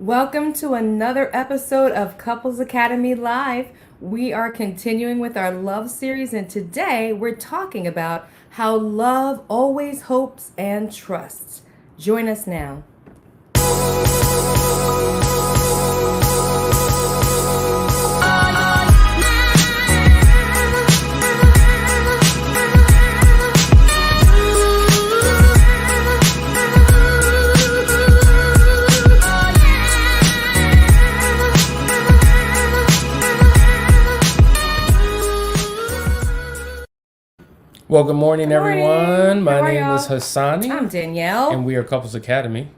Welcome to another episode of Couples Academy Live. We are continuing with our love series, and today we're talking about how love always hopes and trusts. Join us now. Well, good morning, Good morning. everyone. How My are name y'all? is Hassani, I'm Danielle. and we are Couples Academy.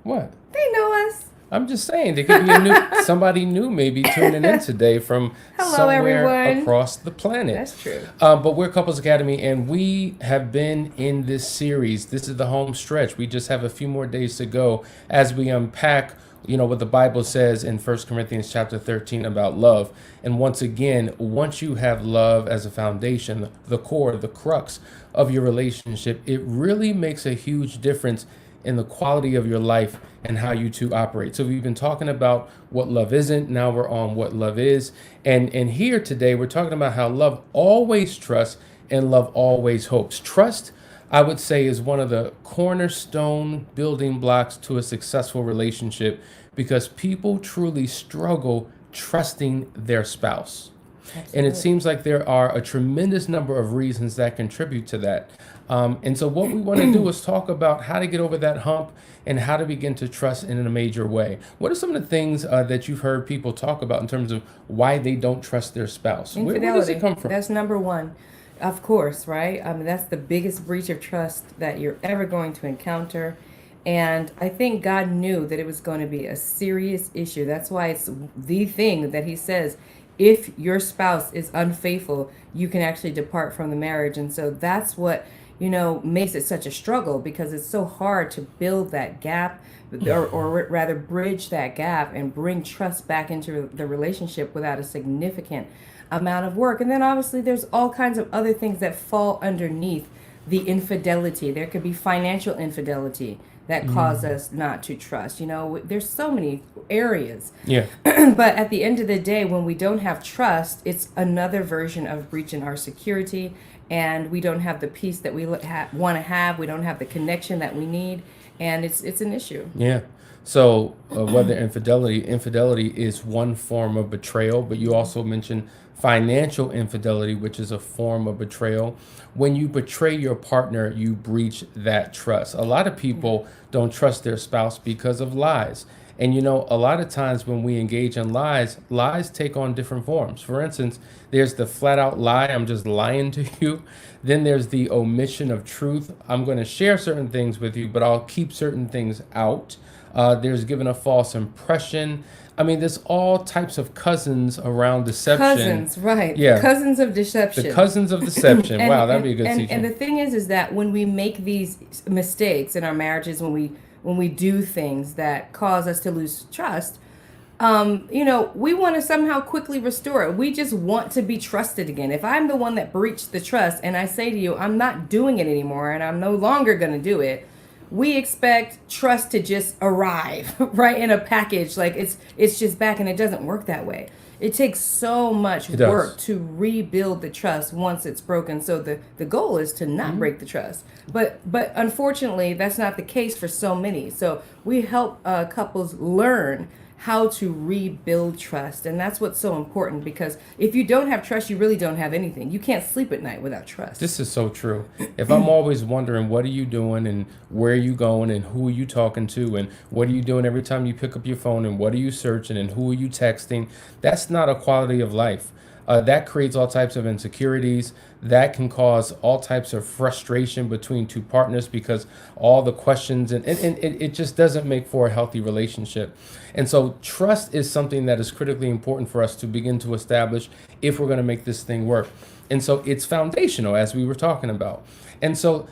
What? They know us. I'm just saying, there could be somebody new maybe tuning in today from Hello, somewhere everyone. across the planet. That's true. But we're Couples Academy, and we have been in this series. This is the home stretch. We just have a few more days to go as we unpack what the Bible says in 1 Corinthians chapter 13 about love. And once again, once you have love as a foundation, the core, the crux of your relationship, it really makes a huge difference in the quality of your life and how you two operate. So we've been talking about what love isn't. Now we're on what love is. And here today, we're talking about how love always trusts and love always hopes. Trust, I would say, is one of the cornerstone building blocks to a successful relationship because people truly struggle trusting their spouse. And it seems like there are a tremendous number of reasons that contribute to that. And so what we want to do is talk about how to get over that hump and how to begin to trust in a major way. What are some of the things that you've heard people talk about in terms of why they don't trust their spouse? Where does Infidelity. it come from? That's number one. Of course, right? I mean, that's the biggest breach of trust that you're ever going to encounter. And I think God knew that it was going to be a serious issue. That's why it's the thing that He says, if your spouse is unfaithful, you can actually depart from the marriage. And so that's what, makes it such a struggle because it's so hard to build that gap or rather bridge that gap and bring trust back into the relationship without a significant amount of work. And then obviously there's all kinds of other things that fall underneath the infidelity. There could be financial infidelity that cause us not to trust. There's so many areas. Yeah. But at the end of the day, when we don't have trust, it's another version of breaching our security, and we don't have the peace that we want to have. We don't have the connection that we need, and it's an issue. Yeah. So whether infidelity is one form of betrayal, but you also mentioned financial infidelity, which is a form of betrayal. When you betray your partner, you breach that trust. A lot of people don't trust their spouse because of lies. And a lot of times when we engage in lies take on different forms. For instance, there's the flat out lie, I'm just lying to you. Then there's the omission of truth. I'm going to share certain things with you, but I'll keep certain things out. There's given a false impression. I mean, there's all types of cousins around deception. Cousins, right? Yeah. Cousins of deception. The cousins of deception. Wow, that'd be a good teaching. And the thing is that when we make these mistakes in our marriages, when we do things that cause us to lose trust, we want to somehow quickly restore it. We just want to be trusted again. If I'm the one that breached the trust and I say to you, I'm not doing it anymore and I'm no longer going to do it, we expect trust to just arrive, right, in a package. Like it's just back, and it doesn't work that way. It takes so much work to rebuild the trust once it's broken. So the goal is to not break the trust. But unfortunately, that's not the case for so many. So we help couples learn how to rebuild trust. And that's what's so important, because if you don't have trust, you really don't have anything. You can't sleep at night without trust. This is so true. If I'm always wondering, what are you doing and where are you going and who are you talking to and what are you doing every time you pick up your phone and what are you searching and who are you texting, that's not a quality of life. That creates all types of insecurities. That can cause all types of frustration between two partners because all the questions and it just doesn't make for a healthy relationship. And so trust is something that is critically important for us to begin to establish if we're going to make this thing work. And so it's foundational, as we were talking about. And so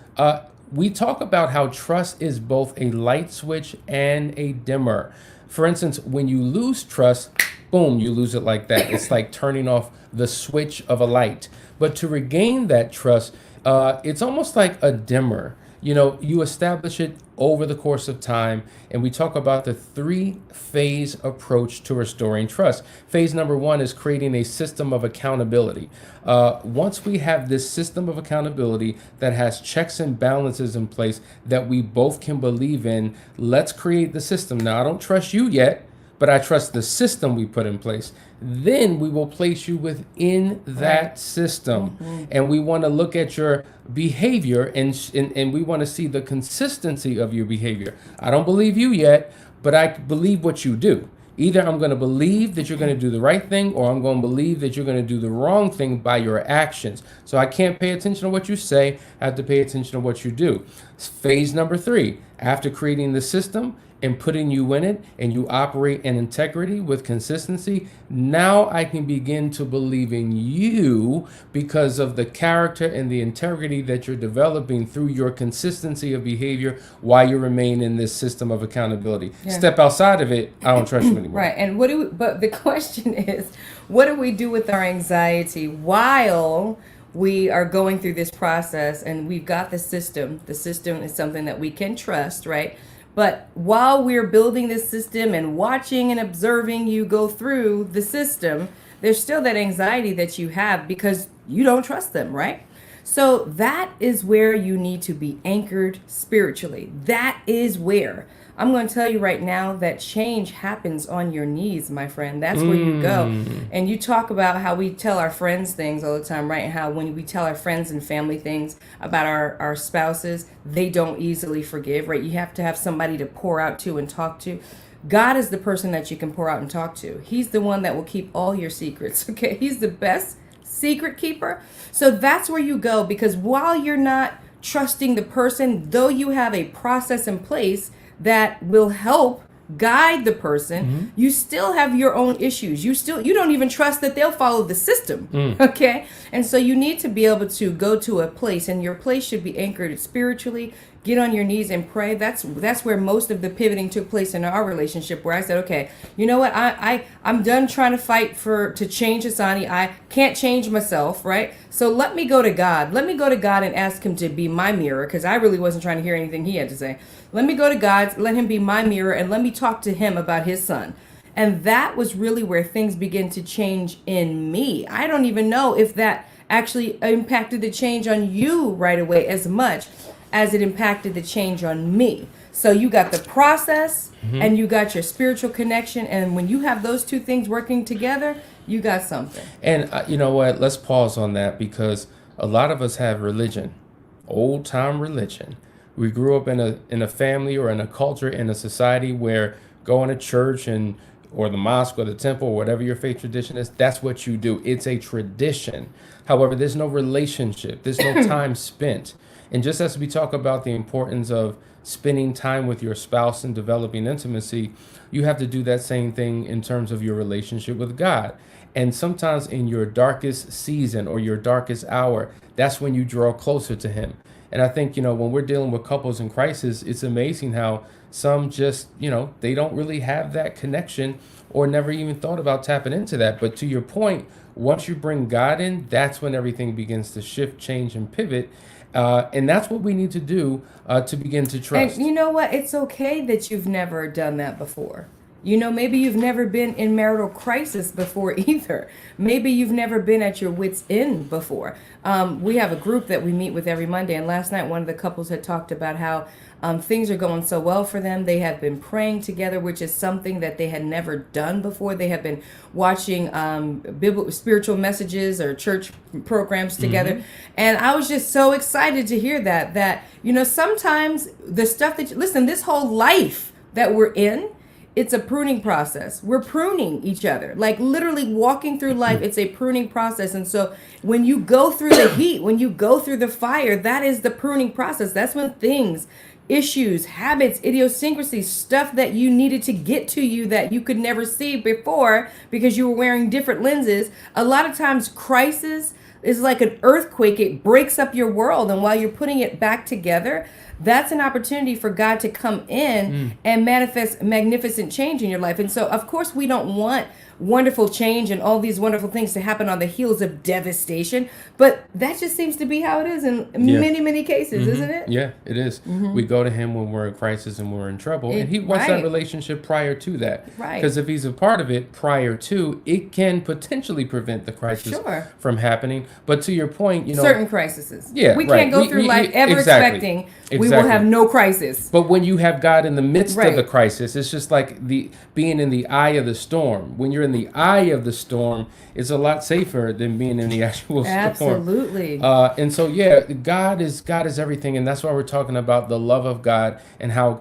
we talk about how trust is both a light switch and a dimmer. For instance, when you lose trust, boom, you lose it like that. It's like turning off the switch of a light. But to regain that trust, it's almost like a dimmer. You establish it over the course of time. And we talk about the 3-phase approach to restoring trust. Phase number 1 is creating a system of accountability. Once we have this system of accountability that has checks and balances in place that we both can believe in, let's create the system. Now, I don't trust you yet, but I trust the system we put in place. Then we will place you within that system. And we want to look at your behavior and we want to see the consistency of your behavior. I don't believe you yet, but I believe what you do. Either I'm going to believe that you're going to do the right thing, or I'm going to believe that you're going to do the wrong thing by your actions. So I can't pay attention to what you say. I have to pay attention to what you do. Phase number 3, after creating the system and putting you in it, and you operate in integrity with consistency, now I can begin to believe in you because of the character and the integrity that you're developing through your consistency of behavior while you remain in this system of accountability. Yeah. Step outside of it, I don't trust you anymore. Right. And but the question is, what do we do with our anxiety while we are going through this process and we've got the system? The system is something that we can trust, right? But while we're building this system and watching and observing you go through the system, there's still that anxiety that you have because you don't trust them, right? So that is where you need to be anchored spiritually. That is where I'm going to tell you right now that change happens on your knees, my friend. That's where you go. And you talk about how we tell our friends things all the time, right? And how when we tell our friends and family things about our spouses, they don't easily forgive, right? You have to have somebody to pour out to and talk to. God is the person that you can pour out and talk to. He's the one that will keep all your secrets, okay? He's the best secret keeper. So that's where you go, because while you're not trusting the person, though you have a process in place that will help guide the person, you still have your own issues. You don't even trust that they'll follow the system. Okay? And so you need to be able to go to a place, and your place should be anchored spiritually. Get on your knees and pray. That's where most of the pivoting took place in our relationship, where I said, okay, you know what? I'm done trying to fight to change Hassani. I can't change myself, right? So let me go to God. Let me go to God and ask him to be my mirror, because I really wasn't trying to hear anything he had to say. Let me go to God, let him be my mirror, and let me talk to him about his son. And that was really where things began to change in me. I don't even know if that actually impacted the change on you right away as much as it impacted the change on me. So you got the process and you got your spiritual connection. And when you have those two things working together, you got something. And you know what? Let's pause on that, because a lot of us have religion, old time religion. We grew up in a family or in a culture, in a society where going to church or the mosque or the temple or whatever your faith tradition is, that's what you do. It's a tradition. However, there's no relationship. There's no time spent. And just as we talk about the importance of spending time with your spouse and developing intimacy, you have to do that same thing in terms of your relationship with God. And sometimes in your darkest season or your darkest hour, that's when you draw closer to him. And I think, when we're dealing with couples in crisis, it's amazing how some just, they don't really have that connection or never even thought about tapping into that. But to your point, once you bring God in, that's when everything begins to shift, change, and pivot. And that's what we need to do to begin to trust. And you know what? It's okay that you've never done that before. Maybe you've never been in marital crisis before either. Maybe you've never been at your wit's end before. We have a group that we meet with every Monday. And last night, one of the couples had talked about how things are going so well for them. They have been praying together, which is something that they had never done before. They have been watching biblical spiritual messages or church programs together. And I was just so excited to hear that sometimes the stuff this whole life that we're in, it's a pruning process. We're pruning each other, like literally walking through life. It's a pruning process. And so when you go through the heat, when you go through the fire, that is the pruning process. That's when things, issues, habits, idiosyncrasies, stuff that you needed to get to you that you could never see before because you were wearing different lenses. A lot of times crisis is like an earthquake. It breaks up your world. And while you're putting it back together, that's an opportunity for God to come in and manifest magnificent change in your life. And so, of course, we don't want wonderful change and all these wonderful things to happen on the heels of devastation, but that just seems to be how it is in many cases, isn't it? Yeah, it is. We go to him when we're in crisis and we're in trouble, and he wants Right. that relationship prior to that. Right. Because if he's a part of it prior to, it can potentially prevent the crisis Sure. from happening. But to your point, Certain crises. Yeah, we right. can't go through life ever exactly. expecting we will have no crisis. But when you have God in the midst of Right. the crisis, it's just like being in the eye of the storm. When you're in the eye of the storm, it's a lot safer than being in the actual storm. Absolutely. And so, God is everything, and that's why we're talking about the love of God and how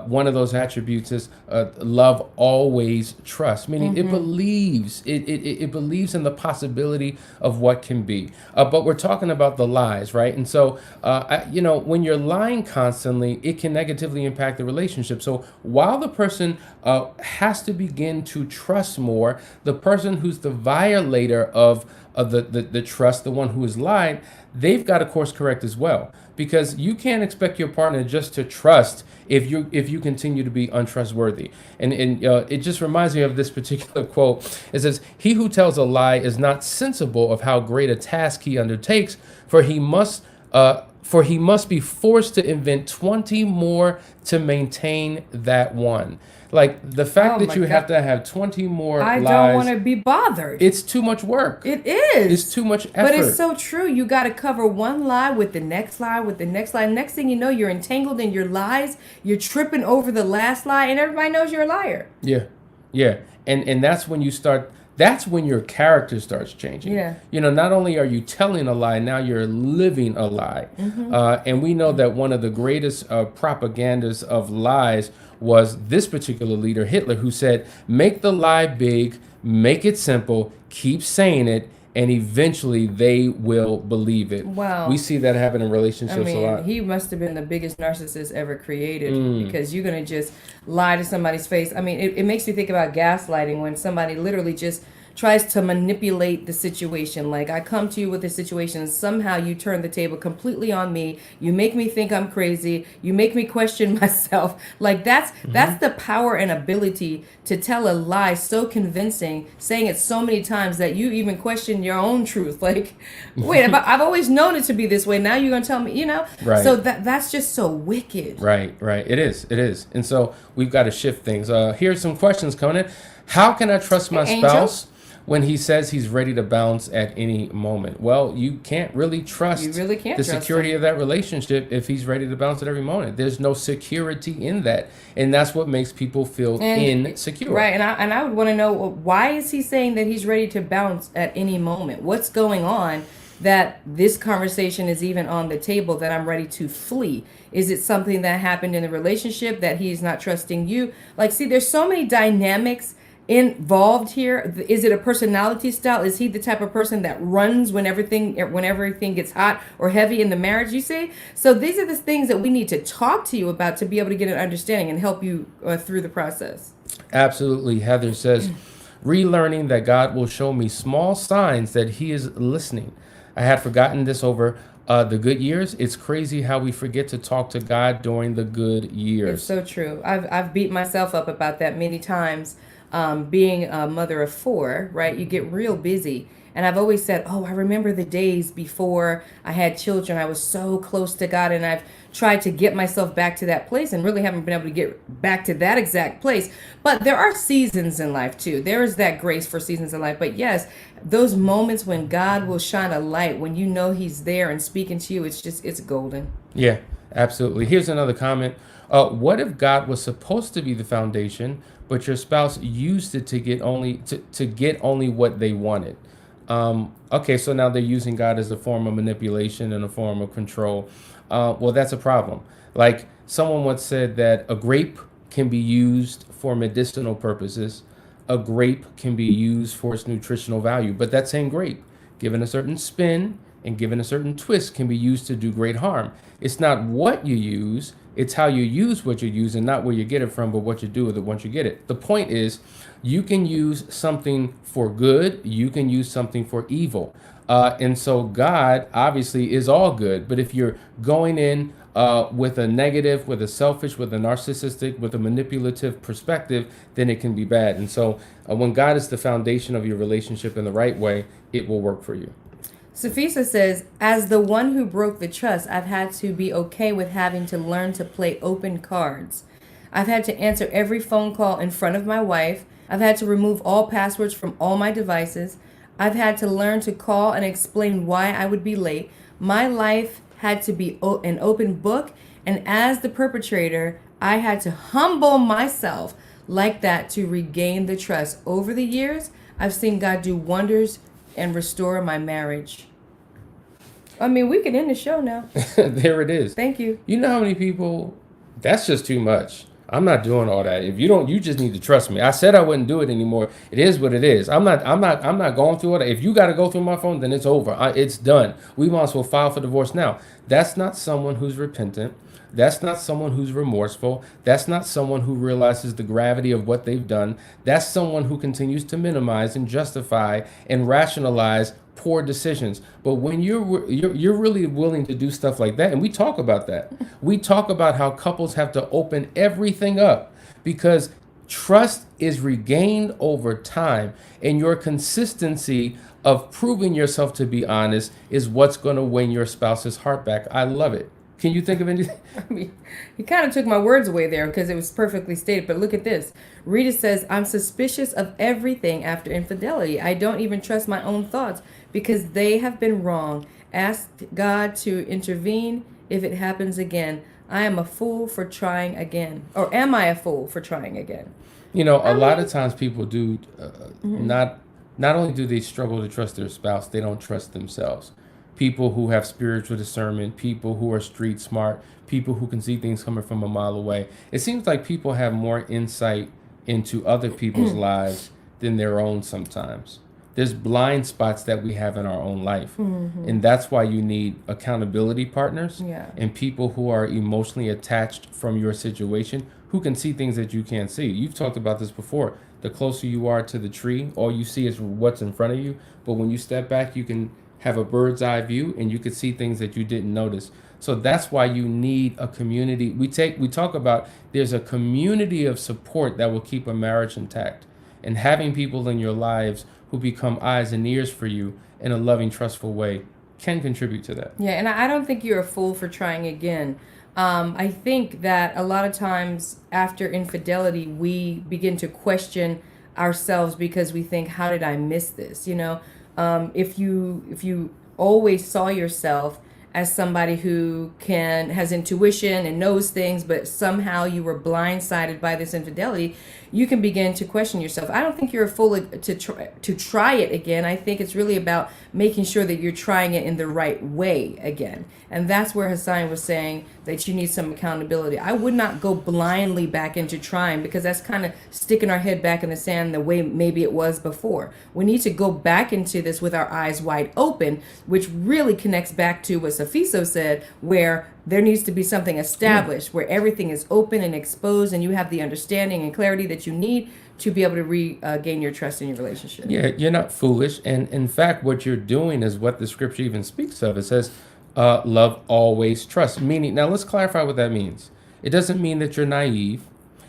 one of those attributes is love always trusts, meaning it believes it believes in the possibility of what can be. But we're talking about the lies, right? And so, when you're lying constantly, it can negatively impact the relationship. So while the person has to begin to trust more, the person who's the violator of the trust, the one who has lied, they've got to course correct as well, because you can't expect your partner just to trust if you continue to be untrustworthy. And it just reminds me of this particular quote. It says, "He who tells a lie is not sensible of how great a task he undertakes, for he must be forced to invent 20 more to maintain that one." Like the fact that you have to have 20 more I lies, don't want to be bothered. it's too much work. It is. It's too much effort. But it's so true. You got to cover one lie with the next lie with the next lie. Next thing you know, you're entangled in your lies. You're tripping over the last lie, and everybody knows you're a liar. Yeah. And that's when you start. That's when your character starts changing. Yeah. Not only are you telling a lie, now you're living a lie. And we know that one of the greatest propagandas of lies was this particular leader, Hitler, who said, "Make the lie big, make it simple, keep saying it, and eventually they will believe it." Wow. We see that happen in relationships a lot. He must have been the biggest narcissist ever created, because you're going to just lie to somebody's face. I mean, it makes me think about gaslighting, when somebody literally just tries to manipulate the situation. Like, I come to you with a situation and somehow you turn the table completely on me. You make me think I'm crazy. You make me question myself. Like, that's the power and ability to tell a lie so convincing, saying it so many times that you even question your own truth. Like, wait, I've always known it to be this way. Now you're going to tell me, Right. So that's just so wicked. Right. It is. And so we've got to shift things. Here's some questions coming in. How can I trust my spouse when he says he's ready to bounce at any moment? Well, you can't really trust the security of that relationship if he's ready to bounce at every moment. There's no security in that. And that's what makes people feel insecure. Right. And I would want to know, why is he saying that he's ready to bounce at any moment? What's going on that this conversation is even on the table, that I'm ready to flee? Is it something that happened in the relationship that he's not trusting you? Like, see, there's so many dynamics involved here. Is it a personality style? Is he the type of person that runs when everything gets hot or heavy in the marriage? You see, so these are the things that we need to talk to you about to be able to get an understanding and help you through the process. Absolutely. Heather says, relearning that God will show me small signs that he is listening. I had forgotten this over the good years. It's crazy how we forget to talk to God during the good years. It's so true. I've beat myself up about that many times. Being a mother of 4, right? You get real busy. And I've always said, I remember the days before I had children. I was so close to God, and I've tried to get myself back to that place and really haven't been able to get back to that exact place. But there are seasons in life too. There is that grace for seasons in life. But yes, those moments when God will shine a light, when you know he's there and speaking to you, it's golden. Yeah, absolutely. Here's another comment. What if God was supposed to be the foundation, but your spouse used it to get only what they wanted? Okay, so now they're using God as a form of manipulation and a form of control. Well, that's a problem. Like, someone once said that a grape can be used for medicinal purposes. A grape can be used for its nutritional value. But that same grape, given a certain spin and given a certain twist, can be used to do great harm. It's not what you use, it's how you use what you use, and not where you get it from, but what you do with it once you get it. The point is, you can use something for good, you can use something for evil. And so God obviously is all good, but if you're going in with a negative, with a selfish, with a narcissistic, with a manipulative perspective, then it can be bad. And so when God is the foundation of your relationship in the right way, it will work for you. Safisa says, as the one who broke the trust, I've had to be okay with having to learn to play open cards. I've had to answer every phone call in front of my wife. I've had to remove all passwords from all my devices. I've had to learn to call and explain why I would be late. My life had to be an open book, and as the perpetrator, I had to humble myself like that to regain the trust. Over the years, I've seen God do wonders and restore my marriage. I mean, we can end the show now. There it is. Thank you. You know how many people, that's just too much. I'm not doing all that. If you don't, you just need to trust me. I said I wouldn't do it anymore. It is what it is. I'm not going through all that. If you got to go through my phone, then it's over. It's done. We might as well file for divorce now. That's not someone who's repentant. That's not someone who's remorseful. That's not someone who realizes the gravity of what they've done. That's someone who continues to minimize and justify and rationalize poor decisions. But when you're really willing to do stuff like that, and we talk about that, we talk about how couples have to open everything up because trust is regained over time, and your consistency of proving yourself to be honest is what's going to win your spouse's heart back. I love it. Can you think of anything? I mean, you kind of took my words away there because it was perfectly stated. But look at this. Rita says, I'm suspicious of everything after infidelity. I don't even trust my own thoughts because they have been wrong. Ask God to intervene if it happens again. I am a fool for trying again. Or am I a fool for trying again? You know, a lot of times people do not only do they struggle to trust their spouse, they don't trust themselves. People who have spiritual discernment, people who are street smart, people who can see things coming from a mile away. It seems like people have more insight into other people's lives than their own sometimes. There's blind spots that we have in our own life. And that's why you need accountability partners and people who are emotionally attached from your situation who can see things that you can't see. You've talked about this before. The closer you are to the tree, all you see is what's in front of you. But when you step back, you can have a bird's eye view and you could see things that you didn't notice. So that's why you need a community. We talk about there's a community of support that will keep a marriage intact, and having people in your lives who become eyes and ears for you in a loving, trustful way can contribute to that. Yeah, and I don't think you're a fool for trying again. I think that a lot of times after infidelity, we begin to question ourselves because we think, how did I miss this? You know, if you always saw yourself as somebody who has intuition and knows things, but somehow you were blindsided by this infidelity, you can begin to question yourself. I don't think you're a fool to try it again. I think it's really about making sure that you're trying it in the right way again. And that's where Hassan was saying that you need some accountability. I would not go blindly back into trying because that's kind of sticking our head back in the sand the way maybe it was before. We need to go back into this with our eyes wide open, which really connects back to what Safiso said, where there needs to be something established where everything is open and exposed and you have the understanding and clarity that you need to be able to regain your trust in your relationship. Yeah, you're not foolish. And in fact, what you're doing is what the scripture even speaks of. It says, love always trusts. Meaning, now let's clarify what that means. It doesn't mean that you're naive.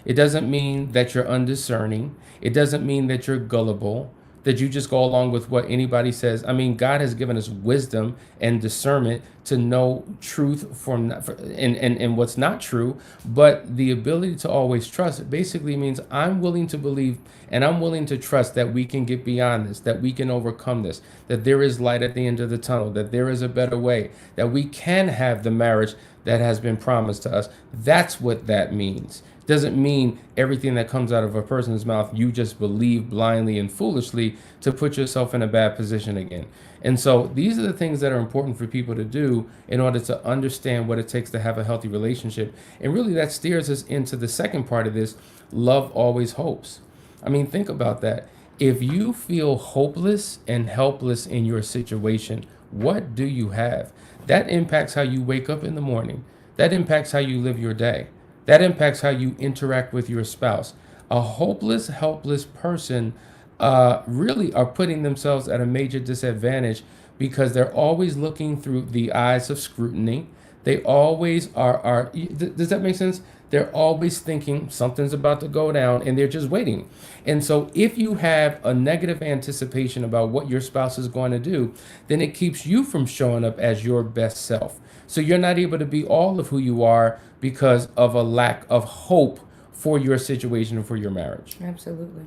It doesn't mean that you're undiscerning. It doesn't mean that you're gullible, that you just go along with what anybody says. I mean, God has given us wisdom and discernment to know truth from and what's not true, but the ability to always trust basically means I'm willing to believe and I'm willing to trust that we can get beyond this, that we can overcome this, that there is light at the end of the tunnel, that there is a better way, that we can have the marriage that has been promised to us. That's what that means. Doesn't mean everything that comes out of a person's mouth you just believe blindly and foolishly to put yourself in a bad position again. And so these are the things that are important for people to do in order to understand what it takes to have a healthy relationship. And really that steers us into the second part of this, love always hopes. I mean, think about that. If you feel hopeless and helpless in your situation, what do you have? That impacts how you wake up in the morning. That impacts how you live your day. That impacts how you interact with your spouse. A hopeless, helpless person really are putting themselves at a major disadvantage because they're always looking through the eyes of scrutiny. They always are. Does that make sense? They're always thinking something's about to go down and they're just waiting. And so if you have a negative anticipation about what your spouse is going to do, then it keeps you from showing up as your best self. So you're not able to be all of who you are because of a lack of hope for your situation and for your marriage. Absolutely.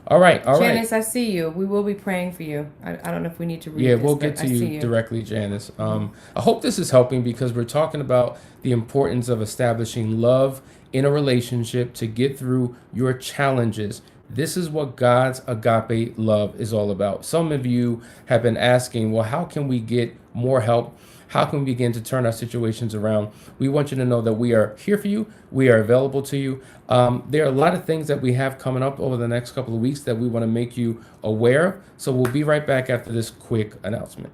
All right. Janice, I see you. We will be praying for you. I don't know if we need to read this. We'll get to you directly, Janice. I hope this is helping because we're talking about the importance of establishing love in a relationship to get through your challenges. This is what God's agape love is all about. Some of you have been asking, well, how can we get more help? How can we begin to turn our situations around? We want you to know that we are here for you. We are available to you. There are a lot of things that we have coming up over the next couple of weeks that we want to make you aware of. So we'll be right back after this quick announcement.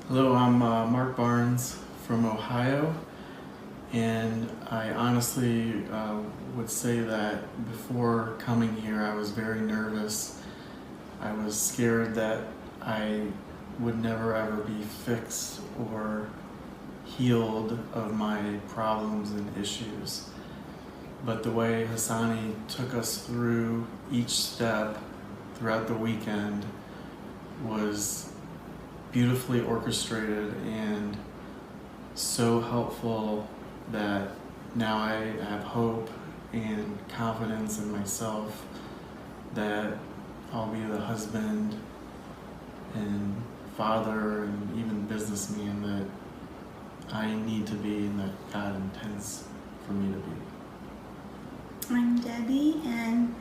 Hello, I'm Mark Barnes from Ohio, and I honestly would say that before coming here I was very nervous. I was scared that I would never ever be fixed or healed of my problems and issues. But the way Hassani took us through each step throughout the weekend was beautifully orchestrated and so helpful that now I have hope and confidence in myself that I'll be the husband and father and even businessman that I need to be and that God intends for me to be. I'm Debbie, and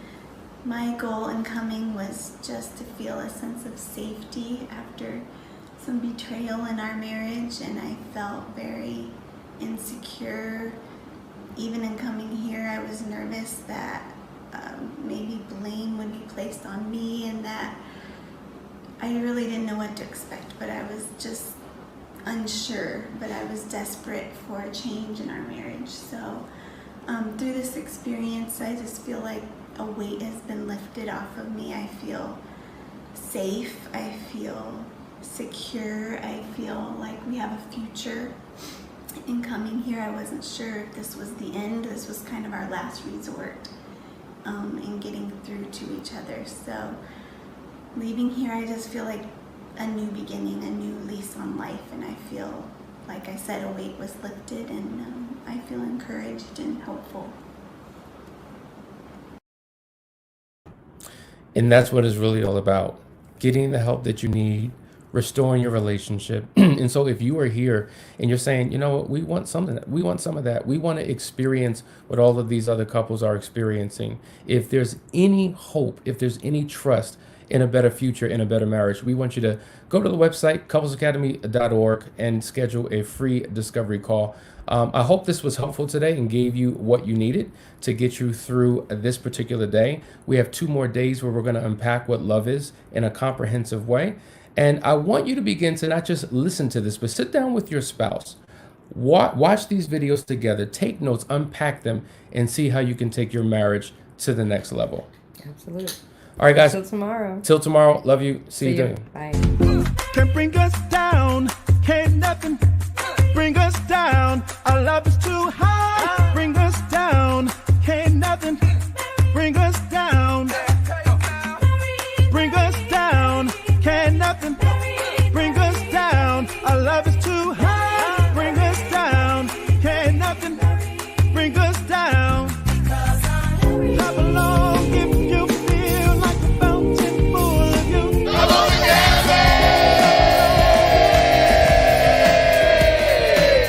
my goal in coming was just to feel a sense of safety after some betrayal in our marriage, and I felt very insecure. Even in coming here, I was nervous that maybe blame would be placed on me and that I really didn't know what to expect, but I was just unsure, but I was desperate for a change in our marriage. So through this experience, I just feel like a weight has been lifted off of me. I feel safe, I feel secure, I feel like we have a future. In coming here, I wasn't sure if this was the end. This was kind of our last resort in getting through to each other. So leaving here, I just feel like a new beginning, a new lease on life, and I feel, like I said, a weight was lifted, and I feel encouraged and hopeful. And that's what it's really all about. Getting the help that you need, restoring your relationship. And so if you are here and you're saying, you know what, we want some of that. We want some of that. We want to experience what all of these other couples are experiencing. If there's any hope, if there's any trust in a better future, in a better marriage, we want you to go to the website, couplesacademy.org, and schedule a free discovery call. I hope this was helpful today and gave you what you needed to get you through this particular day. We have 2 more days where we're going to unpack what love is in a comprehensive way. And I want you to begin to not just listen to this, but sit down with your spouse. Watch these videos together, take notes, unpack them, and see how you can take your marriage to the next level. Absolutely. All right, guys. Till tomorrow. Till tomorrow. Love you. See you then. Bye. Can't bring us down, can't nothing